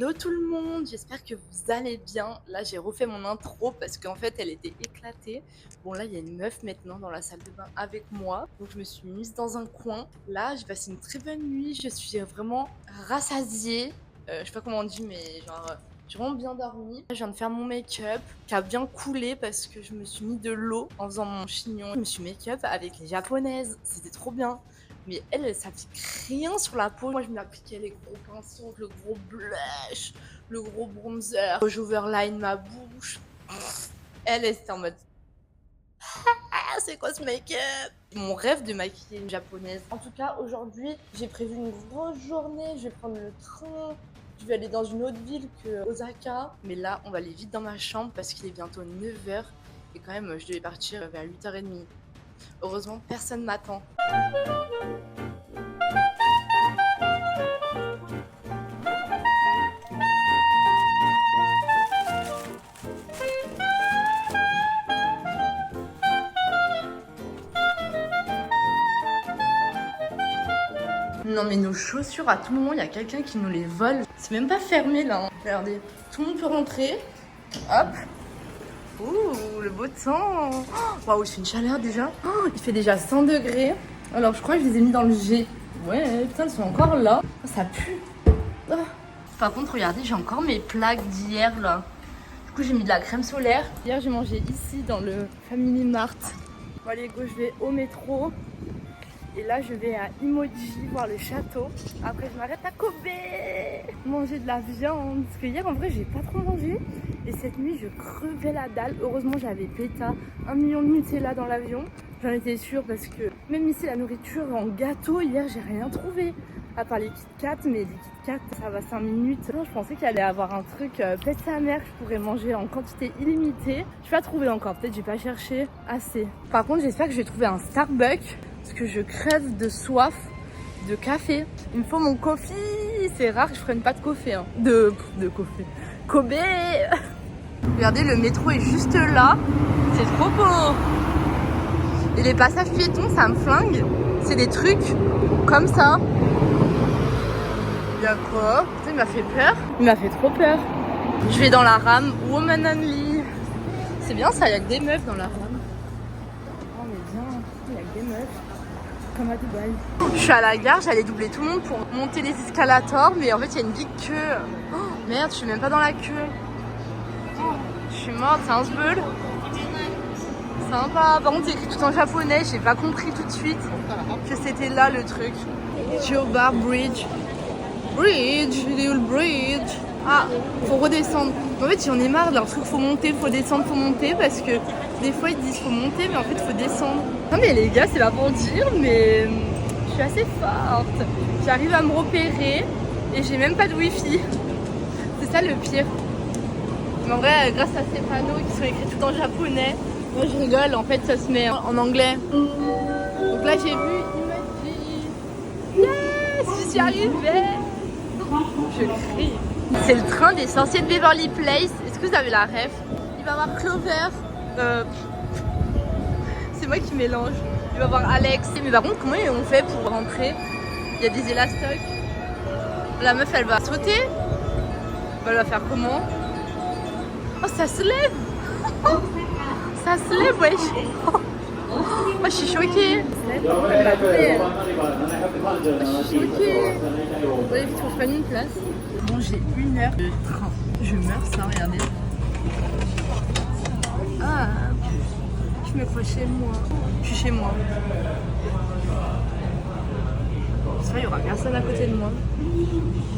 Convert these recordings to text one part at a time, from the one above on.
Hello tout le monde, j'espère que vous allez bien. Là, j'ai refait mon intro parce qu'en fait, elle était éclatée. Bon, là, il y a une meuf maintenant dans la salle de bain avec moi. Donc, je me suis mise dans un coin. Là, j'ai passé une très bonne nuit. Je suis vraiment rassasiée. Je sais pas comment on dit, mais genre, j'ai vraiment bien dormi. Je viens de faire mon make-up qui a bien coulé parce que je me suis mis de l'eau en faisant mon chignon. Je me suis make-up avec les japonaises. C'était trop bien. Mais elle s'applique rien sur la peau. Moi, je m'appliquais les gros pinceaux, le gros blush, le gros bronzer. J'overline ma bouche. Elle était en mode ah, c'est quoi ce make-up? Mon rêve de maquiller une japonaise. En tout cas, aujourd'hui, j'ai prévu une grosse journée. Je vais prendre le train. Je vais aller dans une autre ville que Osaka. Mais là, on va aller vite dans ma chambre parce qu'il est bientôt 9h. Et quand même, je devais partir vers 8h30. Heureusement, personne m'attend. Non mais nos chaussures, à tout moment, il y a quelqu'un qui nous les vole. C'est même pas fermé là. Hein. Regardez, tout le monde peut rentrer. Hop. Ouh, le beau temps. Waouh, c'est une chaleur déjà. Oh, il fait déjà 100 degrés. Alors je crois que je les ai mis dans le G. Ouais, putain, ils sont encore là. Oh, ça pue. Oh. Par contre, regardez, j'ai encore mes plaques d'hier là. Du coup, j'ai mis de la crème solaire. Hier, j'ai mangé ici dans le Family Mart. Bon, allez, go, je vais au métro. Et là, je vais à Imoji voir le château. Après, je m'arrête à Kobe manger de la viande. Parce que hier, en vrai, j'ai pas trop mangé. Et cette nuit, je crevais la dalle. Heureusement, j'avais Péta, 1 million de Nutella dans l'avion. J'en étais sûre parce que même ici, la nourriture en gâteau, hier, j'ai rien trouvé. À part les Kit Kat, mais les Kit Kat, ça va 5 minutes. Non, je pensais qu'il allait avoir un truc pète sa mère, je pourrais manger en quantité illimitée. Je vais pas trouver encore, peut-être j'ai pas cherché assez. Par contre, j'espère que je vais trouver un Starbucks. Parce que je crève de soif de café. Il me faut mon coffee. C'est rare que je prenne pas de café. Hein. De café. Kobe. Regardez, le métro est juste là. C'est trop beau. Et les passages piétons, ça me flingue. C'est des trucs comme ça. Il y a quoi? Putain, il m'a fait peur. Il m'a fait trop peur. Je vais dans la rame Woman Only. C'est bien ça, il y a que des meufs dans la rame. Oh mais bien, il y a que des meufs. Comme à Dubaï. Je suis à la gare, j'allais doubler tout le monde pour monter les escalators, mais en fait il y a une big queue. Oh, merde, je suis même pas dans la queue. Oh, je suis morte, c'est un sbeul. Sympa. Par contre, c'est écrit tout en japonais, j'ai pas compris tout de suite que c'était là le truc. Jobar Bridge. Bridge, little bridge. Ah, faut redescendre. En fait, j'en ai marre de leur truc, faut monter, faut descendre, faut monter, parce que des fois ils disent faut monter, mais en fait faut descendre. Non mais les gars, c'est pas pour dire, mais je suis assez forte. J'arrive à me repérer et j'ai même pas de wifi. C'est ça le pire. Mais en vrai, grâce à ces panneaux qui sont écrits tout en japonais, moi je rigole, en fait ça se met en anglais. Donc là j'ai vu, il m'a dit yes, j'y suis arrivée. Je crie. C'est le train des sorciers de Beverly Place. Est-ce que vous avez la ref? Il va y avoir Clover. C'est moi qui mélange. Il va y avoir Alex. Mais par contre, comment on fait pour rentrer? Il y a des élastocs. La meuf, elle va sauter. Elle va faire comment? Oh, ça se lève. Ça se lève, wesh. Oh, je suis choquée. Elle va tomber, elle. Je suis choquée. Ouais, vite, faut que je prenne une place. Bon, j'ai 1 heure de train. Je meurs ça, regardez. Ah, je me crois chez moi. Je suis chez moi. C'est vrai, il y aura personne à côté de moi.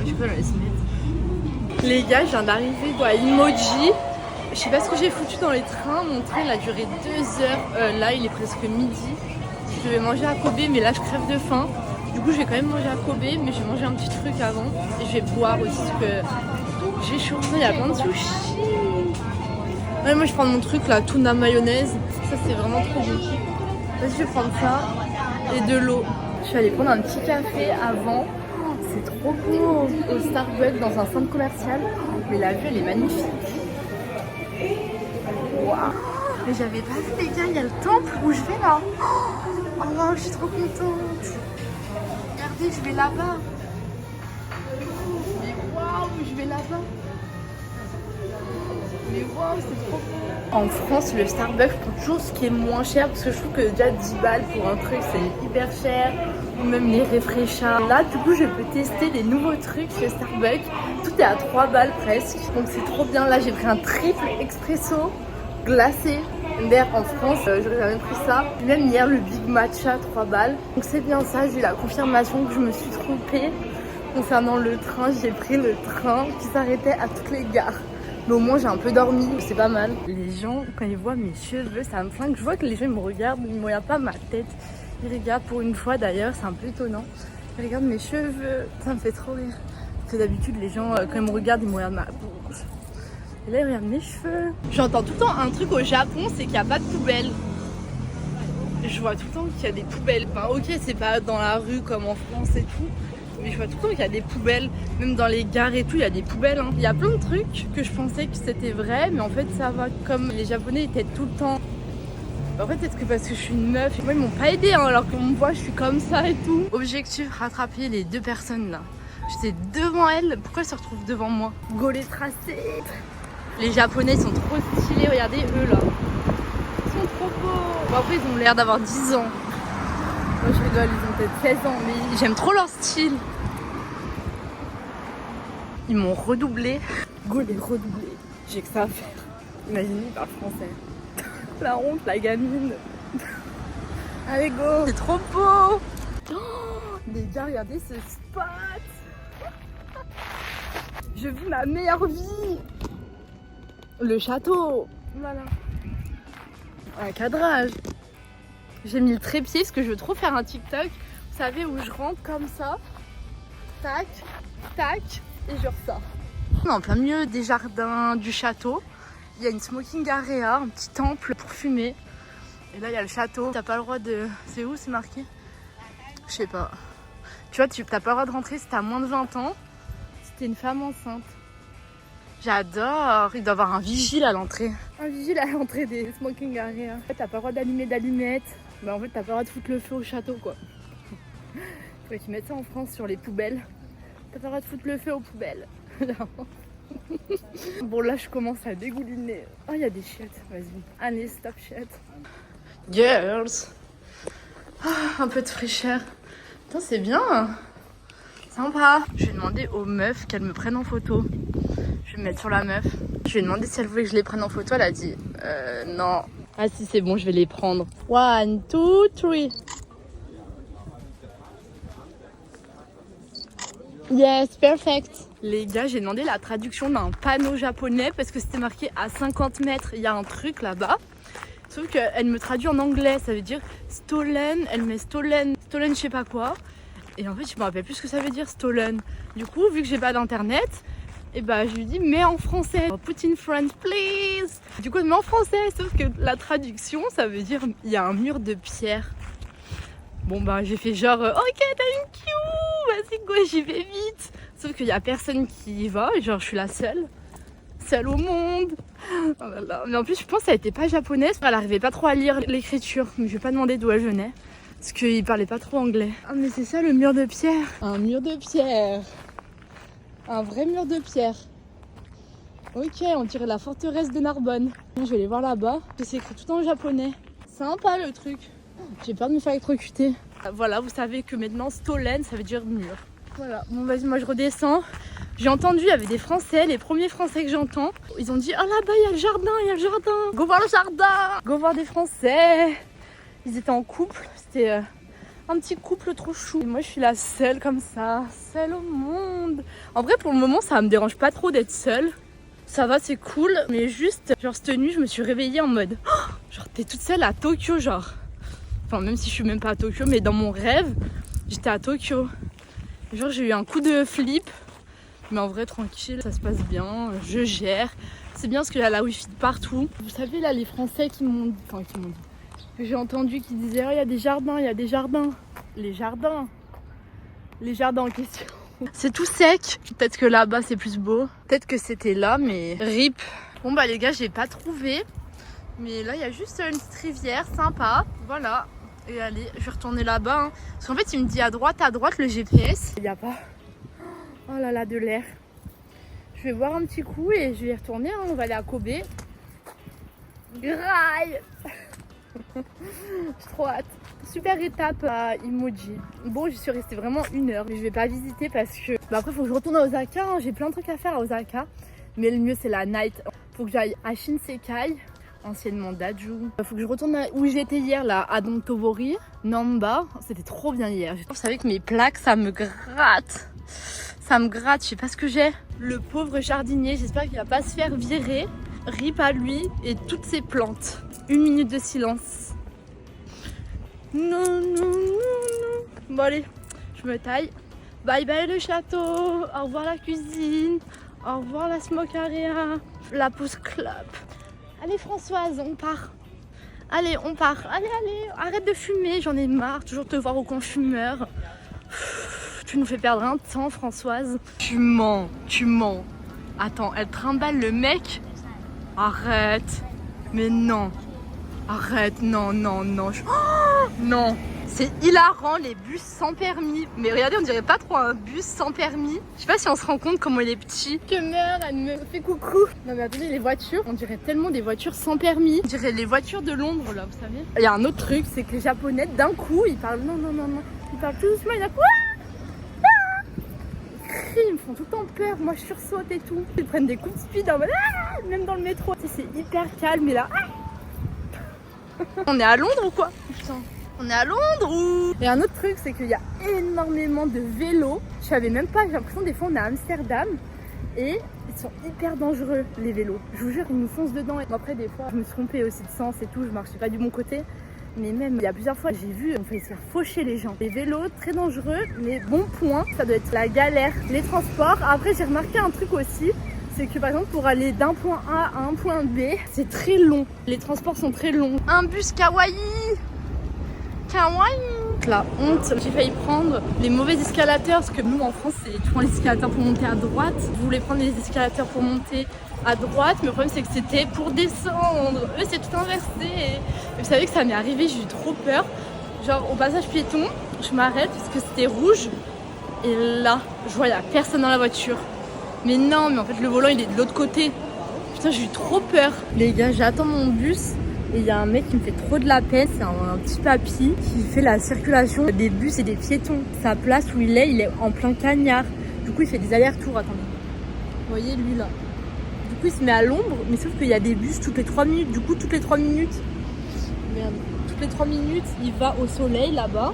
Je peux la laisser mettre. Les gars, je viens d'arriver à Imoji. Je sais pas ce que j'ai foutu dans les trains. Mon train il a duré 2 heures. Là, il est presque midi. Je devais manger à Kobe, mais là, je crève de faim. Du coup, je vais quand même manger à Kobe, mais je vais manger un petit truc avant. Et je vais boire aussi, parce que j'ai chaud. Il y a plein de sushis. Ouais, moi, je prends mon truc là, tuna mayonnaise. Ça, c'est vraiment trop bon. Vas-y, je vais prendre ça et de l'eau. Je suis allée prendre un petit café avant. Oh, c'est trop beau au Starbucks dans un centre commercial. Mais la vue, elle est magnifique. Waouh! Mais j'avais pas vu, les gars, il y a le temple où je vais là. Oh wow, je suis trop contente. Regardez, je vais là-bas. Mais waouh, je vais là-bas. jardin. Mais waouh, c'est trop beau. En France, le Starbucks prend toujours ce qui est moins cher parce que je trouve que déjà 10 balles pour un truc c'est hyper cher. Ou même les réfléchis. Là, du coup, je peux tester des nouveaux trucs chez Starbucks. Tout est à 3 balles presque. Donc c'est trop bien. Là, j'ai pris un triple expresso glacé. D'air en France, j'aurais jamais pris ça. Même hier, le Big Matcha 3 balles. Donc c'est bien ça. J'ai eu la confirmation que je me suis trompée. Concernant le train, j'ai pris le train qui s'arrêtait à toutes les gares. Mais au moins j'ai un peu dormi, c'est pas mal. Les gens, quand ils voient mes cheveux, ça me flingue. Je vois que les gens ils me regardent, ils me regardent pas ma tête. Ils regardent pour une fois d'ailleurs, c'est un peu étonnant. Ils regardent mes cheveux, ça me fait trop rire. Parce que d'habitude les gens, quand ils me regardent, ils me regardent ma bouche. Et là ils regardent mes cheveux. J'entends tout le temps un truc au Japon, c'est qu'il n'y a pas de poubelle. Je vois tout le temps qu'il y a des poubelles. Enfin ok, c'est pas dans la rue comme en France et tout. Mais je vois tout le temps qu'il y a des poubelles, même dans les gares et tout, il y a des poubelles. Hein. Il y a plein de trucs que je pensais que c'était vrai, mais en fait ça va. Comme les Japonais étaient tout le temps. En fait, peut-être que parce que je suis une meuf, moi ils m'ont pas aidé, hein, alors qu'on me voit, je suis comme ça et tout. Objectif, rattraper les deux personnes là. J'étais devant elles, pourquoi elles se retrouvent devant moi? Go les tracer. Les Japonais ils sont trop stylés, regardez eux là. Ils sont trop beaux. Bon, après ils ont l'air d'avoir 10 ans. Moi je rigole, ils ont peut-être 16 ans, mais j'aime trop leur style. Ils m'ont redoublé. Go les redoubler. J'ai que ça à faire. Imaginez, ils parlent français. La honte, la gamine. Allez go. C'est trop beau. Oh, les gars, regardez ce spot. Je vis ma meilleure vie. Le château. Voilà. Un cadrage. J'ai mis le trépied parce que je veux trop faire un TikTok. Vous savez, où je rentre comme ça. Tac, tac. Et je ressors. On est en plein milieu des jardins du château. Il y a une smoking area, un petit temple pour fumer. Et là il y a le château. T'as pas le droit de... C'est où c'est marqué? Je sais pas. Tu vois, t'as pas le droit de rentrer si t'as moins de 20 ans. Si t'es une femme enceinte. J'adore. Il doit y avoir un vigile à l'entrée. Un vigile à l'entrée des smoking area. En fait, t'as pas le droit d'allumer d'allumettes. Bah en fait, t'as pas le droit de foutre le feu au château quoi. Faudrait qu'ils mettent ça en France sur les poubelles. T'as pas le droit de foutre le feu aux poubelles. Bon là je commence à dégouliner. Oh il y a des chiottes, vas-y. Allez stop chiottes. Girls. Un peu de fraîcheur. Putain c'est bien. Sympa. Je vais demander aux meufs qu'elles me prennent en photo. Je vais me mettre sur la meuf. Je vais demander si elle voulait que je les prenne en photo. Elle a dit non. Ah si c'est bon je vais les prendre. 1, 2, 3. Yes, perfect. Les gars, j'ai demandé la traduction d'un panneau japonais parce que c'était marqué à 50 mètres. Il y a un truc là-bas. Sauf qu'elle me traduit en anglais. Ça veut dire stolen. Elle met stolen, stolen je sais pas quoi. Et en fait, je me rappelle plus ce que ça veut dire stolen. Du coup, vu que j'ai pas d'internet, et bah je lui dis mets en français. Put in French, please. Du coup, elle met en français. Sauf que la traduction, ça veut dire il y a un mur de pierre. Bon bah j'ai fait genre ok thank you, vas-y go j'y vais vite. Sauf qu'il y a personne qui y va, genre je suis la seule au monde. Oh là là. Mais en plus je pense qu'elle était pas japonaise, elle arrivait pas trop à lire l'écriture. Mais je vais pas demander d'où elle venait, parce qu'il parlait pas trop anglais. Ah mais c'est ça le mur de pierre. Un mur de pierre. Un vrai mur de pierre. Ok, on dirait la forteresse de Narbonne. Je vais aller voir là-bas, c'est écrit tout en japonais. Sympa le truc. J'ai peur de me faire électrocuter. Voilà, vous savez que maintenant stolen ça veut dire mur. Voilà, bon vas-y moi je redescends. J'ai entendu, il y avait des Français, les premiers Français que j'entends. Ils ont dit oh là-bas il y a le jardin, il y a le jardin. Go voir le jardin. Go voir des Français. Ils étaient en couple, c'était un petit couple trop chou. Et moi je suis la seule comme ça, seule au monde. En vrai pour le moment ça me dérange pas trop d'être seule. Ça va c'est cool, mais juste genre cette nuit je me suis réveillée en mode oh, genre t'es toute seule à Tokyo genre. Enfin même si je suis même pas à Tokyo, mais dans mon rêve j'étais à Tokyo. Genre j'ai eu un coup de flip. Mais en vrai tranquille, ça se passe bien, je gère. C'est bien parce qu'il y a la wifi de partout. Vous savez là les Français qui m'ont dit, enfin qui m'ont dit, que j'ai entendu qui disaient oh il y a des jardins, il y a des jardins. Les jardins en question. C'est tout sec. Peut-être que là-bas c'est plus beau. Peut-être que c'était là mais rip. Bon bah les gars j'ai pas trouvé. Mais là il y a juste une petite rivière sympa. Voilà. Et allez, je vais retourner là-bas. Hein. Parce qu'en fait il me dit à droite le GPS. Il n'y a pas. Oh là là de l'air. Je Je vais boire un petit coup et je vais y retourner, hein. On va aller à Kobe. Graille. J'ai trop hâte. Super étape à Emoji. Bon, j'y suis restée vraiment 1 heure, mais je vais pas visiter parce que après faut que je retourne à Osaka, hein. J'ai plein de trucs à faire à Osaka, mais le mieux c'est la night. Faut que j'aille à Shinsekai, anciennement Daju. Faut que je retourne où j'étais hier, là, à Dontobori, Namba. C'était trop bien hier. Vous savez que mes plaques, ça me gratte. Ça me gratte, je sais pas ce que j'ai. Le pauvre jardinier, j'espère qu'il va pas se faire virer. Rip à lui et toutes ses plantes. 1 minute de silence. Non, non, non, non. Bon allez, je me taille. Bye bye le château. Au revoir la cuisine. Au revoir la smoke area. La pause club. Allez Françoise, on part. Allez, on part. Allez, allez, arrête de fumer. J'en ai marre. Toujours te voir au coin fumeur. Tu nous fais perdre un temps Françoise. Tu mens, tu mens. Attends, elle trimballe le mec. Arrête. Mais non. Arrête, non, non, non. Oh, non. C'est hilarant les bus sans permis. Mais regardez, on dirait pas trop un bus sans permis. Je sais pas si on se rend compte comment il est petit. Que mère, elle me fait coucou. Non mais attendez, les voitures, on dirait tellement des voitures sans permis. On dirait les voitures de Londres là, vous savez. Il y a un autre truc, c'est que les Japonais d'un coup, ils parlent non, non, non, non. Ils parlent tout doucement, ils ils me font tout le temps peur, moi je sursaute et tout. Ils prennent des coups de speed en mode même dans le métro. C'est hyper calme et là. On est à Londres ou quoi? Putain. On est à Londres ou... Et un autre truc, c'est qu'il y a énormément de vélos. Je savais même pas, j'ai l'impression des fois on est à Amsterdam et ils sont hyper dangereux les vélos. Je vous jure, ils nous foncent dedans. Et après des fois, je me suis trompée aussi de sens et tout, je marchais pas du bon côté. Mais même, il y a plusieurs fois, j'ai vu, on fait se faire faucher les gens. Les vélos, très dangereux, mais bon point, ça doit être la galère. Les transports, après j'ai remarqué un truc aussi, c'est que par exemple pour aller d'un point A à un point B, c'est très long. Les transports sont très longs. Un bus kawaii. Kawaii. La honte, j'ai failli prendre les mauvais escalators, parce que nous en France, c'est toujours les escalators pour monter à droite. Je voulais prendre les escalators pour monter à droite, mais le problème c'est que c'était pour descendre. Eux c'est tout inversé. Et vous savez que ça m'est arrivé, j'ai eu trop peur. Genre au passage piéton, je m'arrête parce que c'était rouge. Et là, je vois il n'y a personne dans la voiture. Mais non, mais en fait le volant il est de l'autre côté. Putain, j'ai eu trop peur. Les gars, j'attends mon bus et il y a un mec qui me fait trop de la peine. C'est un petit papy qui fait la circulation des bus et des piétons. Sa place où il est en plein cagnard. Du coup, il fait des allers-retours. Attendez. Vous voyez lui là. Du coup, il se met à l'ombre, mais sauf qu'il y a des bus toutes les 3 minutes. Du coup, toutes les 3 minutes, merde, toutes les 3 minutes, il va au soleil là-bas.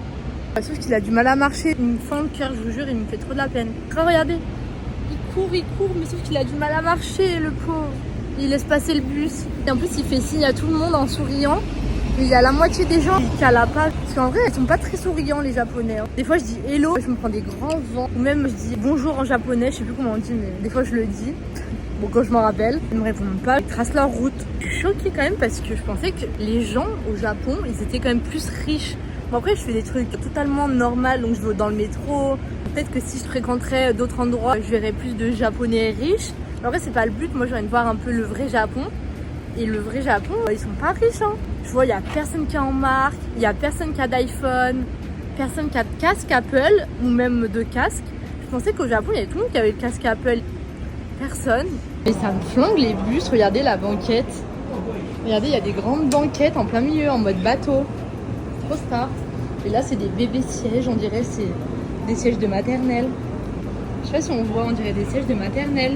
Sauf qu'il a du mal à marcher. Il me fend le cœur, je vous jure, il me fait trop de la peine. Regardez. Il court, mais sauf qu'il a du mal à marcher, le pauvre. Il laisse passer le bus. Et en plus, il fait signe à tout le monde en souriant. Et il y a la moitié des gens qui calent pas. Parce qu'en vrai, ils sont pas très souriants, les Japonais. Hein. Des fois, je dis hello, je me prends des grands vents. Ou même, je dis bonjour en japonais. Je sais plus comment on dit, mais des fois, je le dis. Bon, quand je m'en rappelle, ils me répondent pas. Ils tracent leur route. Je suis choquée quand même parce que je pensais que les gens au Japon, ils étaient quand même plus riches. Bon, après, je fais des trucs totalement normaux. Donc, je vais dans le métro. Peut-être que si je fréquenterais d'autres endroits, je verrais plus de Japonais riches. Mais en vrai, c'est pas le but. Moi, j'ai envie de voir un peu le vrai Japon. Et le vrai Japon, ils sont pas riches. Hein. Je vois, il y a personne qui a en marque. Il y a personne qui a d'iPhone. Personne qui a de casque Apple. Ou même de casque. Je pensais qu'au Japon, il y avait tout le monde qui avait le casque Apple. Personne. Et ça me flingue les bus. Regardez la banquette. Regardez, il y a des grandes banquettes en plein milieu, en mode bateau. Trop star. Et là, c'est des bébés sièges. On dirait c'est des sièges de maternelle. Je sais pas si on voit, on dirait des sièges de maternelle.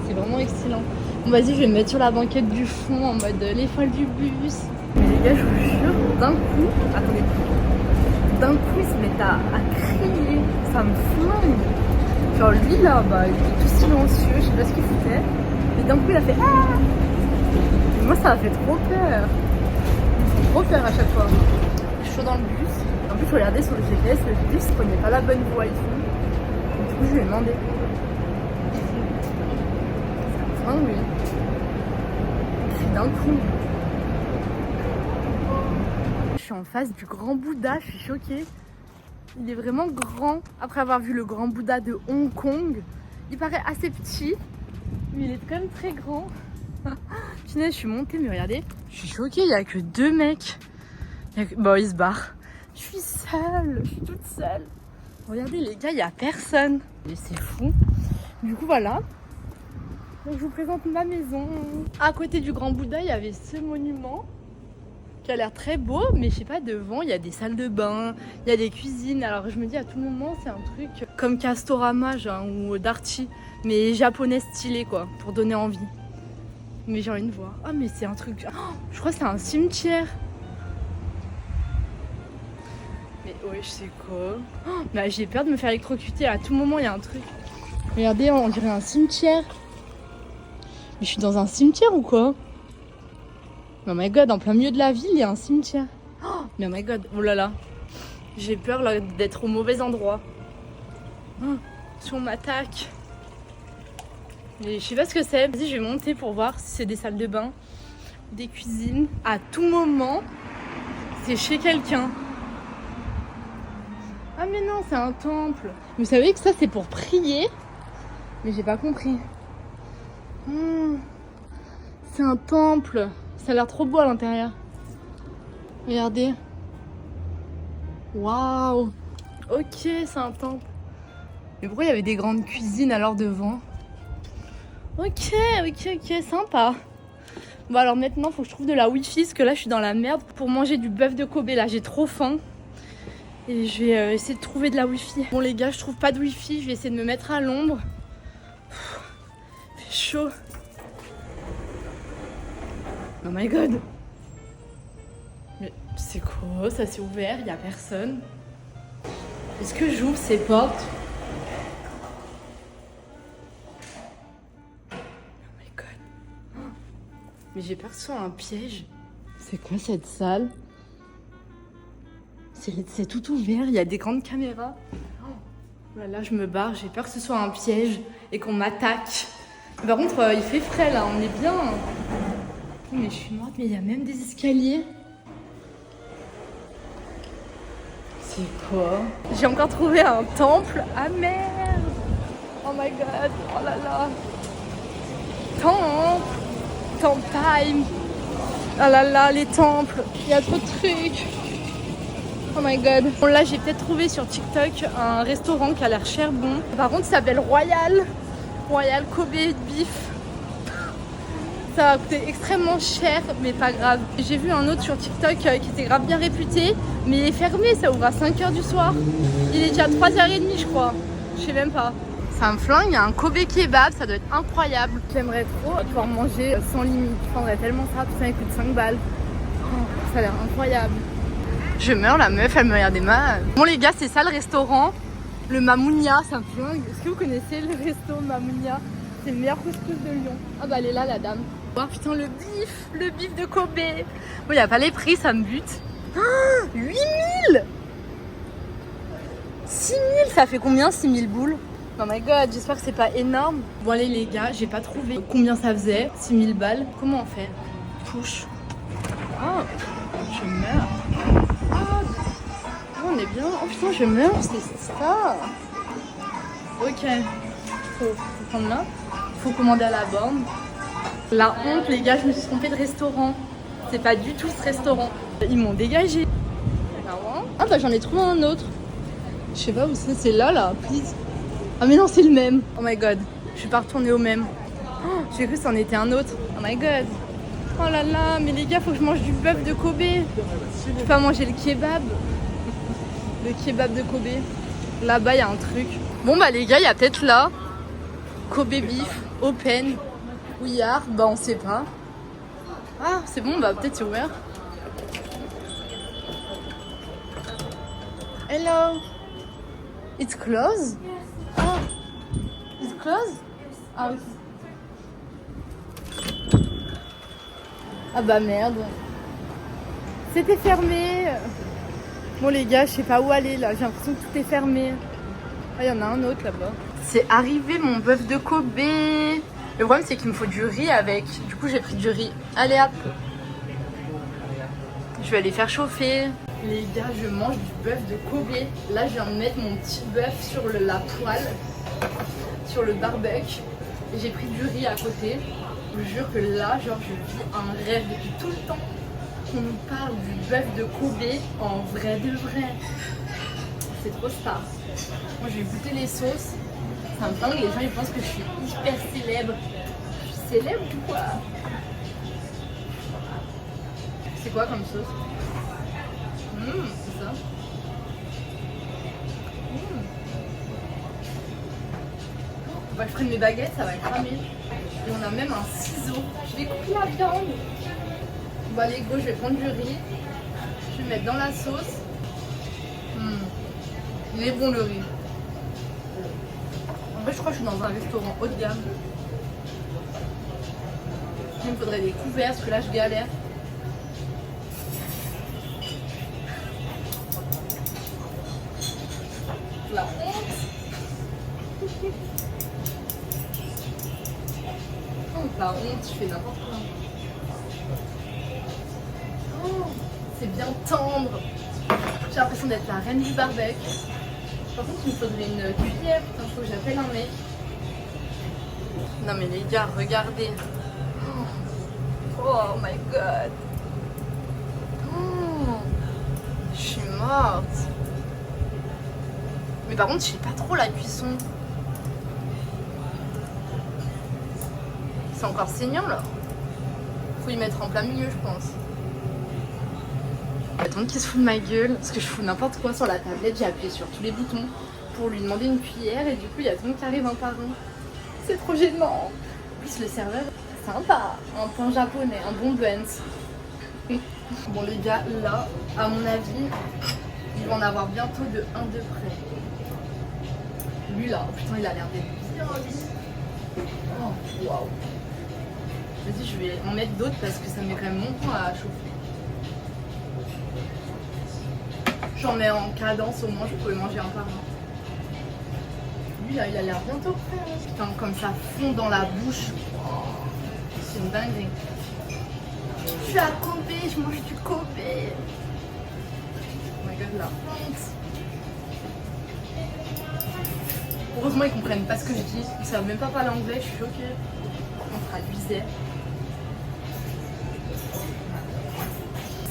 C'est vraiment excellent. Bon, vas-y, je vais me mettre sur la banquette du fond en mode les folles du bus. Mais les gars, je vous jure, d'un coup, attendez, d'un coup, ils se mettent à crier. Ça me flingue. Genre, lui là, bah, il était tout silencieux, je sais pas ce qu'il foutait. Mais d'un coup, il a fait ah. Et moi, ça m'a fait trop peur. Ils font trop peur à chaque fois. Je suis dans le bus. En plus, je regardais sur le GPS, le bus prenait pas la bonne voie et tout. Donc, du coup, je lui ai demandé. Ah oui. C'est d'un coup. Je suis en face du grand Bouddha, je suis choquée. Il est vraiment grand. Après avoir vu le grand Bouddha de Hong Kong, il paraît assez petit, mais il est quand même très grand. Punaise, je suis montée, mais regardez, je suis choquée, il n'y a que 2 mecs. Bon, ils se barrent. Je suis seule, je suis toute seule. Regardez les gars, il n'y a personne. Et c'est fou. Du coup voilà. Donc je vous présente ma maison. À côté du Grand Bouddha, il y avait ce monument qui a l'air très beau, mais je sais pas, devant il y a des salles de bain, il y a des cuisines. Alors je me dis à tout moment c'est un truc comme Castorama genre, ou Darty, mais japonais stylé quoi, pour donner envie. Mais j'ai envie de voir. Ah mais c'est un truc, oh, je crois que c'est un cimetière. Mais ouais, je sais quoi. Oh, mais j'ai peur de me faire électrocuter, à tout moment il y a un truc. Regardez, on dirait un cimetière. Mais je suis dans un cimetière ou quoi? Oh my god, en plein milieu de la ville, il y a un cimetière. Oh, mais oh my god, oh là là. J'ai peur là, d'être au mauvais endroit. Oh, si on m'attaque. Mais je sais pas ce que c'est. Vas-y, je vais monter pour voir si c'est des salles de bain, des cuisines. À tout moment, c'est chez quelqu'un. Ah mais non, c'est un temple. Vous savez que ça, c'est pour prier? Mais j'ai pas compris. C'est un temple. Ça a l'air trop beau à l'intérieur. Regardez. Waouh. Ok, c'est un temple. Mais pourquoi il y avait des grandes cuisines alors devant? Ok, sympa. Bon alors maintenant, faut que je trouve de la wifi parce que là, je suis dans la merde pour manger du bœuf de Kobe. Là, j'ai trop faim. Et je vais essayer de trouver de la wifi. Bon les gars, je trouve pas de wifi. Je vais essayer de me mettre à l'ombre. Il fait chaud. Oh my god. Mais c'est quoi? Ça s'est ouvert, il n'y a personne. Est-ce que j'ouvre ces portes? Oh my god. Mais j'ai peur que ce soit un piège. C'est quoi cette salle? C'est tout ouvert, il y a des grandes caméras. Oh là là, je me barre, j'ai peur que ce soit un piège et qu'on m'attaque. Par contre, il fait frais là, on est bien. Mais je suis morte, mais il y a même des escaliers. C'est quoi? J'ai encore trouvé un temple. Ah merde! Oh my god, oh là là. Temple time. Oh là là, les temples. Il y a trop de trucs. Oh my god. Bon là, j'ai peut-être trouvé sur TikTok un restaurant qui a l'air cher bon. Par contre, ça s'appelle Royal Kobe Beef. Ça va coûter extrêmement cher, mais pas grave. J'ai vu un autre sur TikTok qui était grave bien réputé, mais il est fermé, ça ouvre à 5h du soir. Il est déjà 3h30 je crois, je sais même pas. Ça me flingue, il y a un Kobe kebab, ça doit être incroyable. J'aimerais trop pouvoir manger sans limite, je prendrais tellement ça, tout ça coûte 5 balles. Oh, ça a l'air incroyable. Je meurs, la meuf, elle me regardait mal. Bon les gars, c'est ça le restaurant, le Mamounia, ça me flingue. Est-ce que vous connaissez le resto Mamounia? C'est le meilleur couscous de Lyon. Ah bah elle est là la dame. Oh putain le bif de Kobe. Bon il n'y a pas les prix, ça me bute. Oh, 8000 6000, ça fait combien 6000 boules? Oh my god, j'espère que c'est pas énorme. Bon allez les gars, j'ai pas trouvé combien ça faisait. 6000 balles. Comment on fait? Push. Oh, je meurs. Oh, on est bien. Oh putain, je meurs, c'est ça. Ok. Faut prendre là. Faut commander à la borne. La honte les gars, je me suis trompée de restaurant. C'est pas du tout ce restaurant. Ils m'ont dégagé. Ah bah j'en ai trouvé un autre. Je sais pas où c'est là, please. Ah mais non c'est le même. Oh my god, je suis pas retournée au même. Oh, j'ai cru que c'en était un autre. Oh my god. Oh là là, mais les gars, faut que je mange du bœuf de Kobe. Je peux pas manger le kebab. Le kebab de Kobe. Là-bas, il y a un truc. Bon bah les gars, il y a peut-être là Kobe beef, open, we are, bah on sait pas. Ah c'est bon, bah peut-être c'est ouvert. Hello. It's closed? Ah, it's closed? Ah oui. Ah bah merde. C'était fermé. Bon les gars, je sais pas où aller là, j'ai l'impression que tout est fermé. Ah, il y en a un autre là-bas. C'est arrivé mon bœuf de Kobe. Le problème c'est qu'il me faut du riz avec. Du coup j'ai pris du riz. Allez hop. Je vais aller faire chauffer. Les gars, je mange du bœuf de Kobe. Là, je viens de mettre mon petit bœuf sur la poêle, sur le barbecue. Et j'ai pris du riz à côté. Je vous jure que là, genre, je vis un rêve depuis tout le temps. On nous parle du bœuf de Kobe en vrai de vrai. C'est trop star. Moi, je vais goûter les sauces. Ça me dingue, les gens ils pensent que je suis hyper célèbre. Je suis célèbre ou quoi? C'est quoi comme sauce? C'est ça. Faut pas que je prenne mes baguettes, ça va cramer. Et on a même un ciseau. Je vais couper la viande. Bon allez go, je vais prendre du riz. Je vais mettre dans la sauce. Il est bon le riz. En fait je crois que je suis dans un restaurant haut de gamme. Il me faudrait des couverts parce que là je galère. La honte. La honte, je fais n'importe quoi. Oh, c'est bien tendre. J'ai l'impression d'être la reine du barbecue. Par contre, il me faudrait une cuillère. Il faut que j'appelle un mec. Non mais les gars, regardez. Oh my god. Oh, je suis morte. Mais par contre, je sais pas trop la cuisson. C'est encore saignant là. Faut y mettre en plein milieu, je pense. Il y a tout le monde qui se fout de ma gueule parce que je fous n'importe quoi sur la tablette. J'ai appuyé sur tous les boutons pour lui demander une cuillère et du coup il y a tout le monde qui arrive un par un. C'est trop gênant. En plus le serveur, sympa, un pain japonais, un bon buns. Bon les gars, là, à mon avis, il va en avoir bientôt de 1-2 près. Lui là, putain il a l'air d'être bien lui. Oh waouh. Vas-y, je vais en mettre d'autres parce que ça met quand même longtemps à chauffer. J'en mets en cadence, au moins je pouvais manger un par un. Lui là, il a l'air bientôt prêt. Hein. Putain, comme ça fond dans la bouche. Oh, c'est une dinguerie. Je suis à Kobe, je mange du Kobe. Oh my god, la honte. Heureusement, ils comprennent pas ce que je dis. Ils savent même pas parler anglais, je suis choquée. On traduisait.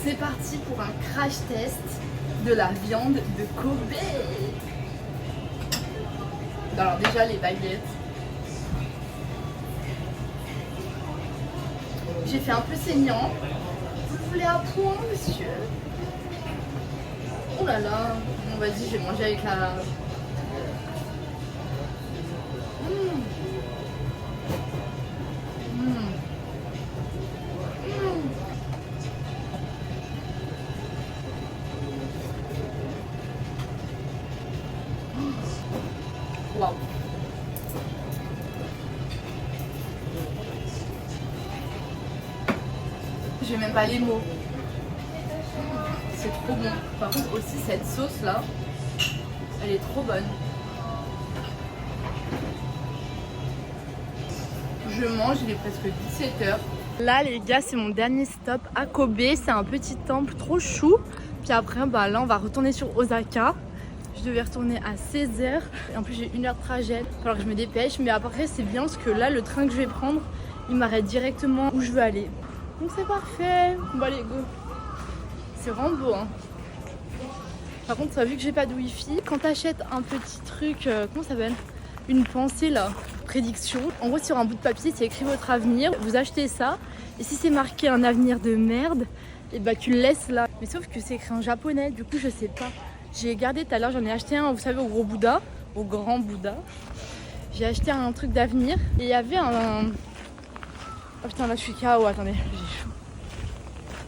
C'est parti pour un crash test de la viande de Kobe. Alors déjà les baguettes. J'ai fait un peu saignant. Vous le voulez à point, monsieur? Oh là là. Bon vas-y, je vais manger avec la... Waouh. J'ai même pas les mots. C'est trop bon. Par contre aussi cette sauce là, elle est trop bonne. Je mange, il est presque 17h. Là les gars, c'est mon dernier stop à Kobe. C'est un petit temple trop chou. Puis après bah là on va retourner sur Osaka. Je devais retourner à 16h. Et en plus j'ai 1 heure de trajet. Alors que je me dépêche. Mais après c'est bien parce que là le train que je vais prendre, il m'arrête directement où je veux aller. Donc c'est parfait. Bon allez go. C'est vraiment beau hein. Par contre vu que j'ai pas de wifi, quand t'achètes un petit truc, comment ça s'appelle? Une pensée là, prédiction. En gros sur un bout de papier c'est écrit votre avenir. Vous achetez ça. Et si c'est marqué un avenir de merde, et bah tu le laisses là. Mais sauf que c'est écrit en japonais, du coup je sais pas. J'ai gardé tout à l'heure, j'en ai acheté un, vous savez, au gros Bouddha, au grand Bouddha. J'ai acheté un truc d'avenir et il y avait un... Oh putain là je suis KO, attendez, j'ai chaud.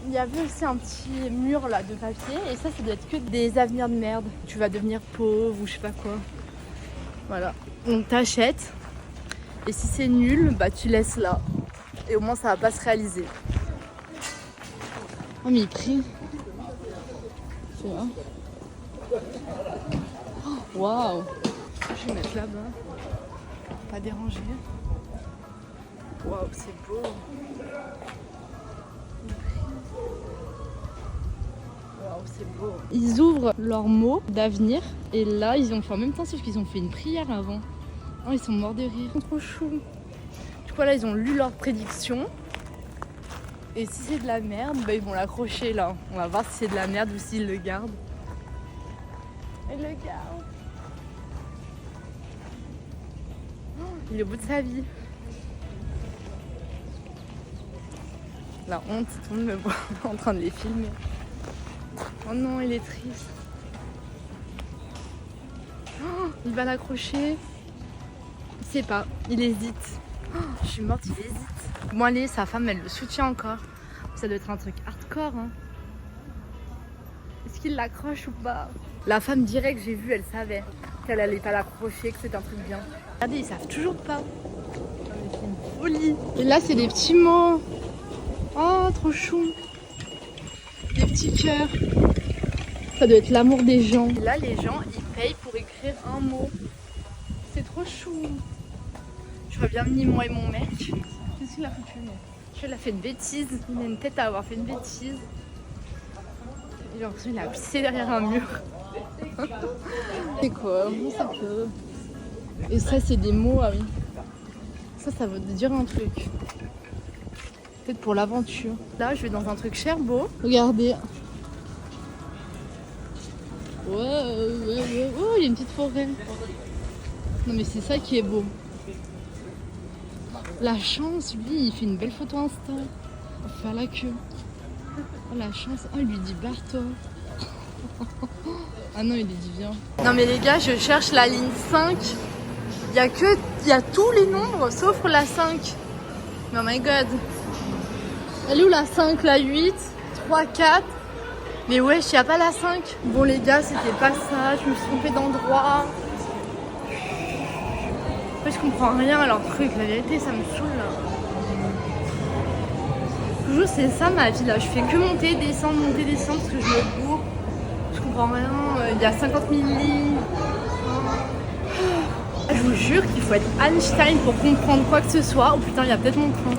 Il y avait aussi un petit mur là de papier et ça doit être que des avenirs de merde. Tu vas devenir pauvre ou je sais pas quoi. Voilà, donc t'achètes et si c'est nul, bah tu laisses là. Et au moins ça va pas se réaliser. Oh mais il prie. Tu vois. Waouh! Je vais mettre là-bas. Pas déranger. Waouh, c'est beau. Waouh, c'est beau. Ils ouvrent leurs mots d'avenir et là ils ont fait en même temps sauf qu'ils ont fait une prière avant. Oh, ils sont morts de rire. Ils sont trop chou. Du coup là ils ont lu leurs prédictions. Et si c'est de la merde, bah, ils vont l'accrocher là. On va voir si c'est de la merde ou s'ils le gardent. Ils le gardent. Il est au bout de sa vie. La honte, tout le monde me voit en train de les filmer. Oh non, il est triste. Oh, il va l'accrocher. Il sait pas, il hésite. Oh, je suis morte, il hésite. Bon allez, sa femme, elle le soutient encore. Ça doit être un truc hardcore. Hein. Est-ce qu'il l'accroche ou pas? La femme direct, j'ai vu, elle savait qu'elle allait pas l'accrocher, que c'était un truc bien. Regardez, ils savent toujours pas. C'est une folie. Et là, c'est des petits mots. Oh, trop chou. Des petits cœurs. Ça doit être l'amour des gens. Et là, les gens, ils payent pour écrire un mot. C'est trop chou. J'aurais bien mis moi et mon mec. Qu'est-ce qu'il a foutu, lui? Il a fait une bêtise. Il a une tête à avoir fait une bêtise. Il a l'impression qu'il a pissé derrière un mur. C'est quoi? Ça peut. Et ça, c'est des mots, ah oui. Ça veut dire un truc. Peut-être pour l'aventure. Là, je vais dans un truc cher beau. Regardez. Ouais. Oh, il y a une petite forêt. Non, mais c'est ça qui est beau. La chance, lui, il fait une belle photo Insta. On va faire la queue. Oh, la chance. Oh, il lui dit barre-toi. Ah non, il est dit viens. Non, mais les gars, je cherche la ligne 5. Il y a tous les nombres sauf la 5. Oh my god. Elle est où la 5, la 8, 3, 4? Mais wesh, il n'y a pas la 5. Bon les gars, c'était pas ça. Je me suis trompée d'endroit. En fait, je comprends rien à leur truc. La vérité, ça me saoule là. Toujours c'est ça ma vie là. Je fais que monter, descendre parce que je me bourre. Je comprends rien. Il y a 50 000 lignes. Je vous jure qu'il faut être Einstein pour comprendre quoi que ce soit. Oh putain, il y a peut-être mon train.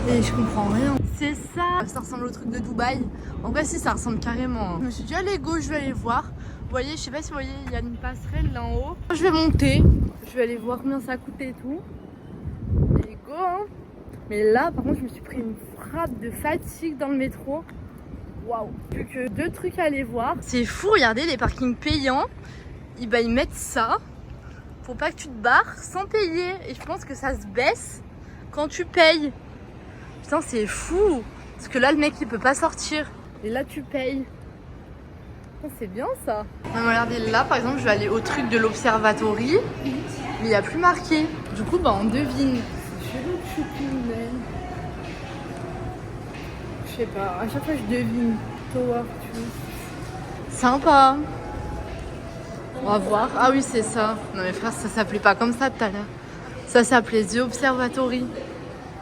Et je comprends rien. C'est ça. Ça ressemble au truc de Dubaï. En vrai, si, ça ressemble carrément. Je me suis dit, allez, go, je vais aller voir. Vous voyez, je sais pas si vous voyez, il y a une passerelle là en haut. Je vais monter. Je vais aller voir combien ça coûte et tout. Et go, hein. Mais là, par contre, je me suis pris une frappe de fatigue dans le métro. Waouh. Plus que 2 trucs à aller voir. C'est fou, regardez, les parkings payants. Ils mettent ça. Faut pas que tu te barres sans payer. Et je pense que ça se baisse quand tu payes. Putain, c'est fou. Parce que là, le mec, il peut pas sortir. Et là, tu payes. C'est bien ça. Non, regardez, là, par exemple, je vais aller au truc de l'observatory. Mais il n'y a plus marqué. Du coup, bah, on devine. Je sais pas. À chaque fois, je devine. Tower, tu vois. Sympa. On va voir. Ah oui, c'est ça. Non mais frère, ça s'appelait pas comme ça tout à l'heure. Ça s'appelait The Observatory.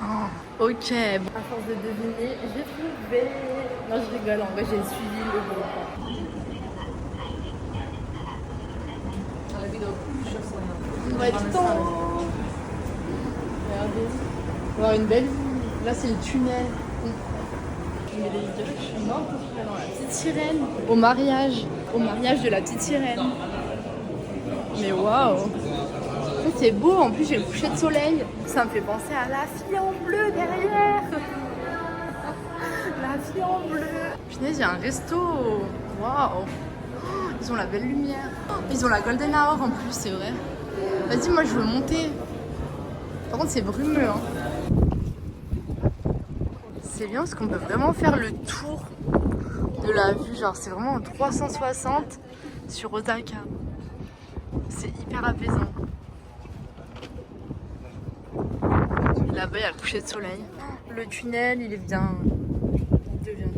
Oh, ok. Bon. À force de deviner, j'ai trouvé. Non, je rigole. En vrai, j'ai suivi le groupe. On va être temps. Regardez. On va avoir une belle vue. Là, c'est le tunnel. Mais les gars, je suis morte pour faire dans la petite sirène. Au mariage de la petite sirène. Mais waouh! C'est beau, en plus j'ai le coucher de soleil. Ça me fait penser à la fille en bleu derrière. La fille en bleu. Punaise, il y a un resto. Waouh! Ils ont la belle lumière. Ils ont la Golden Hour en plus, c'est vrai. Vas-y, moi je veux monter. Par contre, c'est brumeux. Hein. C'est bien parce qu'on peut vraiment faire le tour de la vue. Genre, c'est vraiment en 360 sur Osaka. C'est hyper apaisant. Là-bas, il y a le coucher de soleil. Le tunnel, il devient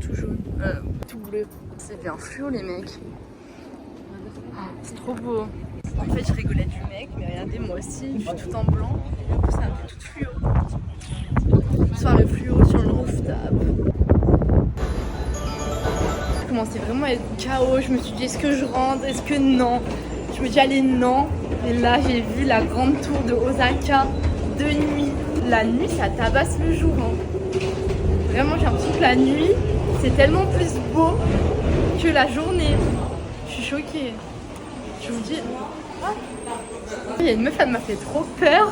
tout jaune, tout bleu. C'est bien fluo, les mecs. C'est trop beau. En fait, je rigolais du mec, mais regardez, moi aussi, je suis tout en blanc. Et du coup, c'est un peu tout fluo. Soirée fluo sur le rooftop. Je commençais vraiment à être KO. Je me suis dit, est-ce que je rentre? Est-ce que non? Je me dis allez non. Et là j'ai vu la grande tour de Osaka de nuit. La nuit ça tabasse le jour. Hein. Vraiment j'ai l'impression que la nuit c'est tellement plus beau que la journée. Je suis choquée. Je vous dis. Il y a une meuf, elle m'a fait trop peur.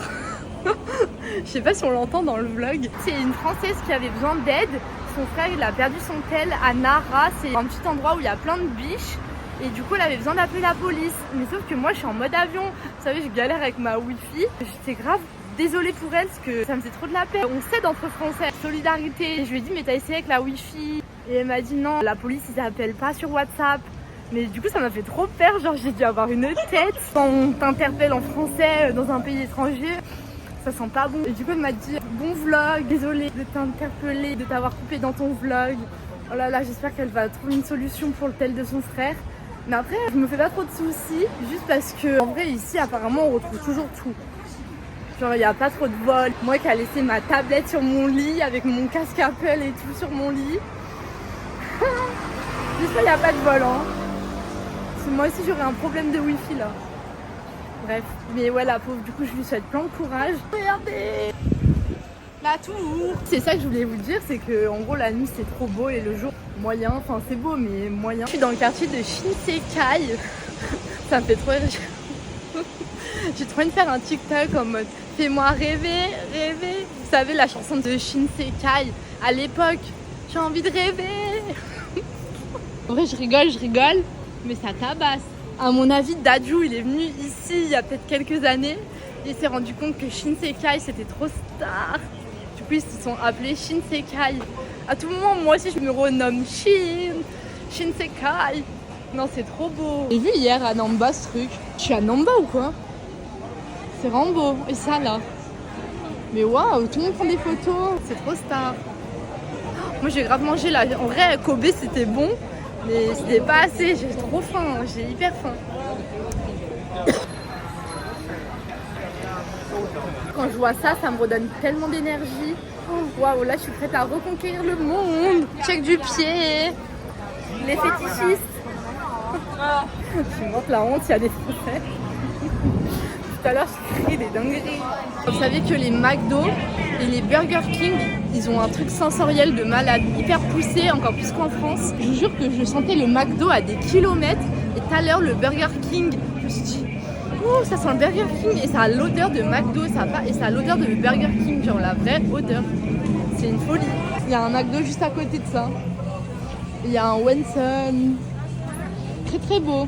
Je sais pas si on l'entend dans le vlog. C'est une Française qui avait besoin d'aide. Son frère il a perdu son tel à Nara. C'est un petit endroit où il y a plein de biches. Et du coup elle avait besoin d'appeler la police. Mais sauf que moi je suis en mode avion. Vous savez, je galère avec ma wifi. J'étais grave désolée pour elle parce que ça me faisait trop de la peine. On s'aide entre Français, solidarité. Et je lui ai dit mais t'as essayé avec la Wi-Fi? Et elle m'a dit non, la police ils appellent pas sur WhatsApp. Mais du coup ça m'a fait trop peur, genre j'ai dû avoir une tête. Quand on t'interpelle en français dans un pays étranger, ça sent pas bon. Et du coup elle m'a dit bon vlog, désolée de t'interpeller, de t'avoir coupé dans ton vlog. Oh là là, j'espère qu'elle va trouver une solution pour le tel de son frère. Mais après je me fais pas trop de soucis, juste parce que en vrai ici apparemment on retrouve toujours tout. Genre il n'y a pas trop de vol. Moi qui a laissé ma tablette sur mon lit avec mon casque Apple et tout sur mon lit. J'espère qu'il n'y a pas de vol hein. Moi aussi j'aurais un problème de wifi là. Bref, mais ouais la pauvre, du coup je lui souhaite plein de courage. Regardez la tour. C'est ça que je voulais vous dire, c'est que en gros la nuit c'est trop beau et le jour moyen, enfin c'est beau mais moyen. Je suis dans le quartier de Shinsekai. Ça me fait trop rire. J'ai trop envie de faire un TikTok en mode fais-moi rêver, rêver. Vous savez la chanson de Shinsekai à l'époque, j'ai envie de rêver. En vrai je rigole. Mais ça tabasse. À mon avis, Dadju, il est venu ici il y a peut-être quelques années. Et il s'est rendu compte que Shinsekai, c'était trop star. Du coup, ils se sont appelés Shinsekai. À tout moment, moi aussi, je me renomme Shinsekai. Non, c'est trop beau. J'ai vu hier à Namba ce truc. Je suis à Namba ou quoi? C'est vraiment beau. Et ça, là. Mais waouh, tout le monde prend des photos. C'est trop star. Moi, j'ai grave mangé là. En vrai, Kobe, c'était bon. Mais c'était pas assez, j'ai trop faim, j'ai hyper faim. Quand je vois ça, ça me redonne tellement d'énergie. Waouh, là je suis prête à reconquérir le monde. Check du pied. Les fétichistes. Je me montre la honte, il y a des Français. Tout à l'heure, je crie des dingueries. Vous savez que les McDo et les Burger King, ils ont un truc sensoriel de malade, hyper poussé, encore plus qu'en France. Je vous jure que je sentais le McDo à des kilomètres. Et tout à l'heure, le Burger King, je me suis dit, oh, ça sent le Burger King. Et ça a l'odeur de McDo, et ça a l'odeur de Burger King, genre la vraie odeur. C'est une folie. Il y a un McDo juste à côté de ça. Il y a un Wenson. Très très beau.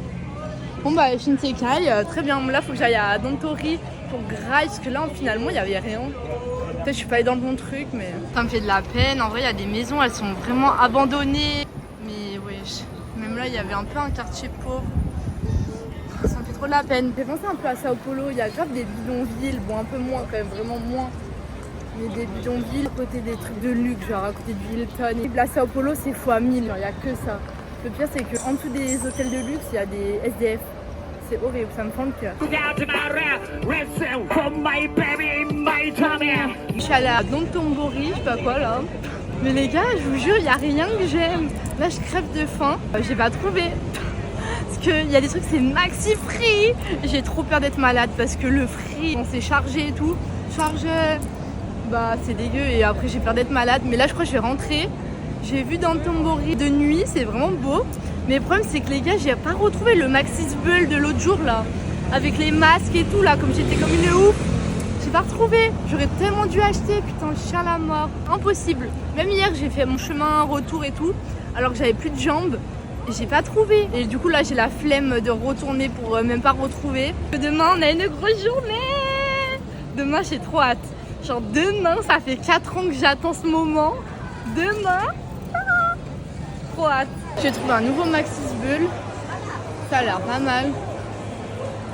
Bon bah Shinsekai, très bien. Là faut que j'aille à Dontori pour Grail parce que là finalement il n'y avait rien. Peut-être je suis pas allée dans le bon truc mais ça me fait de la peine. En vrai il y a des maisons, elles sont vraiment abandonnées. Mais ouais, même là il y avait un peu un quartier pauvre. Ça me fait trop de la peine. J'ai pensé un peu à Sao Paulo, il y a grave des bidonvilles, bon un peu moins quand même, vraiment moins. Mais des bidonvilles à côté des trucs de luxe, genre à côté du Hilton. Et là Sao Paulo c'est x1000, genre il n'y a que ça. Le pire c'est qu'en dessous des hôtels de luxe, il y a des SDF. C'est horrible, ça me fend le cœur. Je suis allée à Dontombori, je sais pas quoi là. Mais les gars, je vous jure, il n'y a rien que j'aime. Là, je crève de faim. J'ai pas trouvé. Parce qu'il y a des trucs, c'est maxi free. J'ai trop peur d'être malade parce que le free, on s'est chargé et tout. Chargé, bah c'est dégueu et après j'ai peur d'être malade. Mais là, je crois que je vais rentrer. J'ai vu Dontombori de nuit, c'est vraiment beau. Mais le problème c'est que les gars, j'ai pas retrouvé le Maxis Bull de l'autre jour là. Avec les masques et tout là, comme j'étais comme une ouf. J'ai pas retrouvé. J'aurais tellement dû acheter, putain, je suis à la mort. Impossible. Même hier, j'ai fait mon chemin retour et tout, alors que j'avais plus de jambes. Et j'ai pas trouvé. Et du coup là, j'ai la flemme de retourner pour même pas retrouver. Demain, on a une grosse journée. Demain, j'ai trop hâte. Genre demain, ça fait 4 ans que j'attends ce moment. Demain, trop hâte. J'ai trouvé un nouveau Maxis Bull. Ça a l'air pas mal.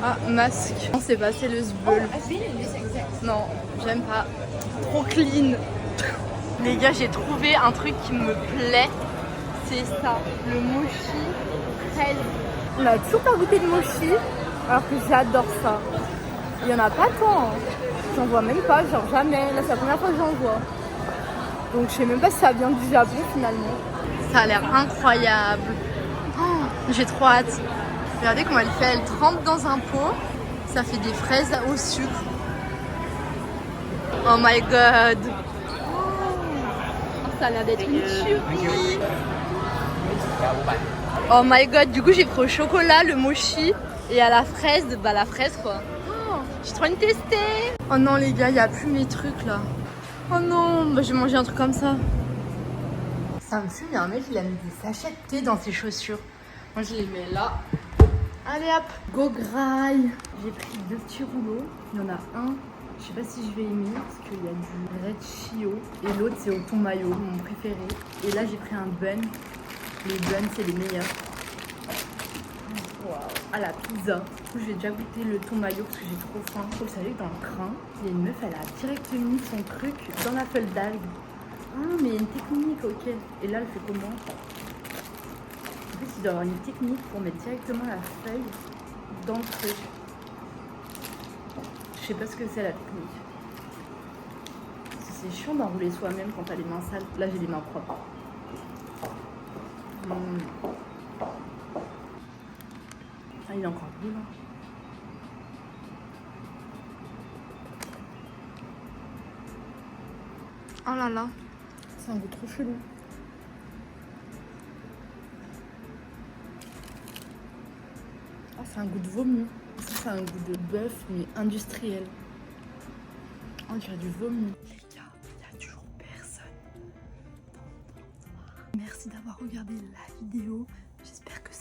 Ah, masque. On s'est passé le Zbull. Non, j'aime pas. Trop clean. Les gars, j'ai trouvé un truc qui me plaît. C'est ça, le mochi 13. On a toujours pas goûté de mochi, alors que j'adore ça. Il y en a pas tant. J'en vois même pas, genre jamais. Là, c'est la première fois que j'en vois. Donc, je sais même pas si ça vient du Japon finalement. Ça a l'air incroyable. Oh, j'ai trop hâte. Regardez comment elle fait. Elle trempe dans un pot. Ça fait des fraises au sucre. Oh my god. Oh, ça a l'air d'être une tuerie. Oh my god. Du coup, j'ai pris au chocolat, le mochi. Et à la fraise, bah la fraise quoi. Oh, j'ai trop envie de tester. Oh non les gars, il n'y a plus mes trucs là. Oh non, bah, je vais manger un truc comme ça. Ça me fume, il y a un mec il a mis des sachets de thé dans ses chaussures. Moi je les mets là. Allez hop, go graille. J'ai pris 2 petits rouleaux. Il y en a un Je sais pas si je vais aimer parce qu'il y a du red chio et l'autre c'est au thon mayo, mon préféré. Et là j'ai pris un bun. Les buns c'est les meilleurs. Waouh. Ah la pizza. Du coup j'ai déjà goûté le thon mayo parce que j'ai trop faim. Vous savez que dans le train, il y a une meuf, elle a direct mis son truc dans la feuille d'algue. Ah mais il y a une technique, ok. Et là elle fait comment? En fait il doit y avoir une technique pour mettre directement la feuille dans le truc. Je sais pas ce que c'est la technique. C'est chiant d'enrouler soi-même quand t'as les mains sales. Là j'ai les mains propres. Ah il est encore brûlant. Oh là là. C'est un goût trop chelou. Ah c'est un goût de vomi. Ça c'est un goût de bœuf mais industriel. On dirait du vomi. Les gars, il n'y a toujours personne dans le noir. Merci d'avoir regardé la vidéo. J'espère que